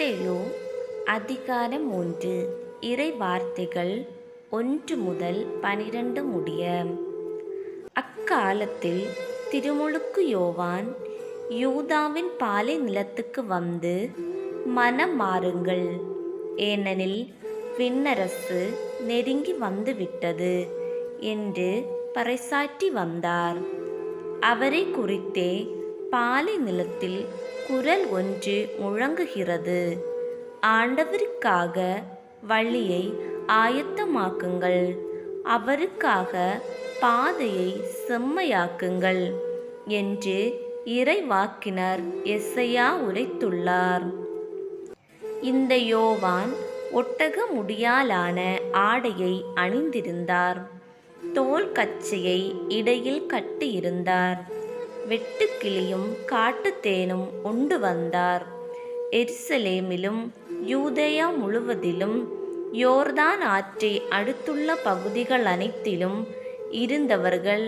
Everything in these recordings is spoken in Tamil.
மத்தேயு அதிகாரம் 3 இறை வார்த்தைகள் 1 முதல் 12 முடிய. அக்காலத்தில் திருமுழுக்கு யோவான் யூதாவின் பாலை நிலத்துக்கு வந்து, மனம் மாறுங்கள், ஏனெனில் விண்ணரசு நெருங்கி வந்துவிட்டது என்று பறைசாற்றி வந்தார். அவரை குறித்தே பாலை நிலத்தில் குரல் ஒன்று முழங்குகிறது: ஆண்டவருக்காக வழியை ஆயத்தமாக்குங்கள், அவருக்காக பாதையை செம்மையாக்குங்கள் என்று இறைவாக்கினர் எசையா உரைத்துள்ளார். இந்த யோவான் ஒட்டக முடியாலான ஆடையை அணிந்திருந்தார், தோல் கச்சையை இடையில் கட்டியிருந்தார், வெட்டுக்கிளியும் காட்டுத்தேனும் உண்டு வந்தார். எருசலேமிலும் யூதேயா முழுவதிலும் யோர்தான் ஆற்றை அடுத்துள்ள பகுதிகள் அனைத்திலும் இருந்தவர்கள்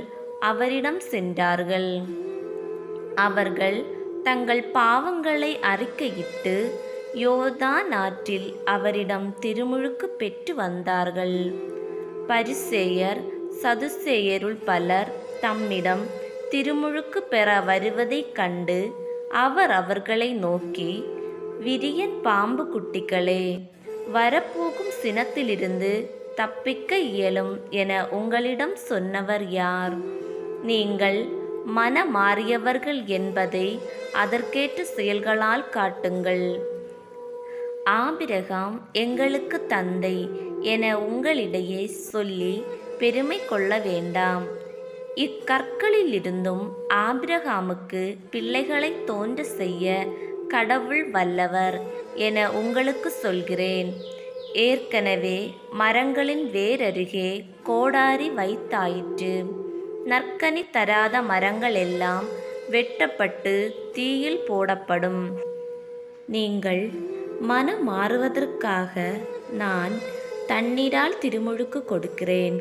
அவரிடம் சென்றார்கள். அவர்கள் தங்கள் பாவங்களை அறிக்கையிட்டு யோர்தான் ஆற்றில் அவரிடம் திருமுழுக்கு பெற்று வந்தார்கள். பரிசேயர் சதுசேயருள் பலர் தம்மிடம் திருமுழுக்கு பெற வருவதைக் கண்டு அவர் அவர்களை நோக்கி, விரியன் பாம்பு குட்டிகளே, வரப்போகும் சினத்திலிருந்து தப்பிக்க இயலும் என உங்களிடம் சொன்னவர் யார்? நீங்கள் மனமாறியவர்கள் என்பதை அதற்கேற்ற செயல்களால் காட்டுங்கள். ஆபிரகாம் எங்களுக்கு தந்தை என உங்களிடையே சொல்லி பெருமை கொள்ள வேண்டாம். இக்கற்களிலிருந்தும் ஆபிரகாமுக்கு பிள்ளைகளை தோன்ற செய்ய கடவுள் வல்லவர் என உங்களுக்கு சொல்கிறேன். ஏற்கனவே மரங்களின் வேரருகே கோடாரி வைத்தாயிற்று. நற்கனி தராத மரங்கள் எல்லாம் வெட்டப்பட்டு தீயில் போடப்படும். நீங்கள் மனம் மாறுவதற்காக நான் தண்ணீரால் திருமுழுக்கு கொடுக்கிறேன்.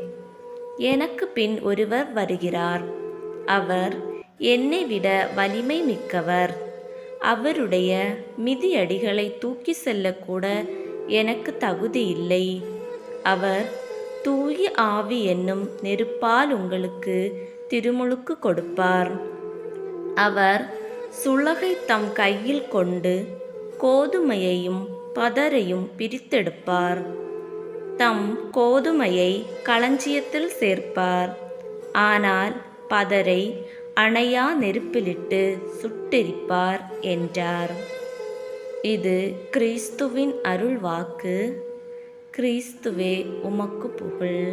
எனக்கு பின் ஒருவர் வருகிறார், அவர் என்னை விட வலிமை மிக்கவர். அவருடைய மிதியடிகளை தூக்கி செல்லக்கூட எனக்கு தகுதி இல்லை. அவர் தூய ஆவி என்னும் நெருப்பால் உங்களுக்கு திருமுழுக்கு கொடுப்பார். அவர் சுளகை தம் கையில் கொண்டு கோதுமையையும் பதரையும் பிரித்தெடுப்பார். தம் கோதுமையை களஞ்சியத்தில் சேர்ப்பார், ஆனால் பதரை அணையா நெருப்பிலிட்டு சுட்டெரிப்பார் என்றார். இது கிறிஸ்துவின் அருள் வாக்கு. கிறிஸ்துவே உமக்கு புகழ்.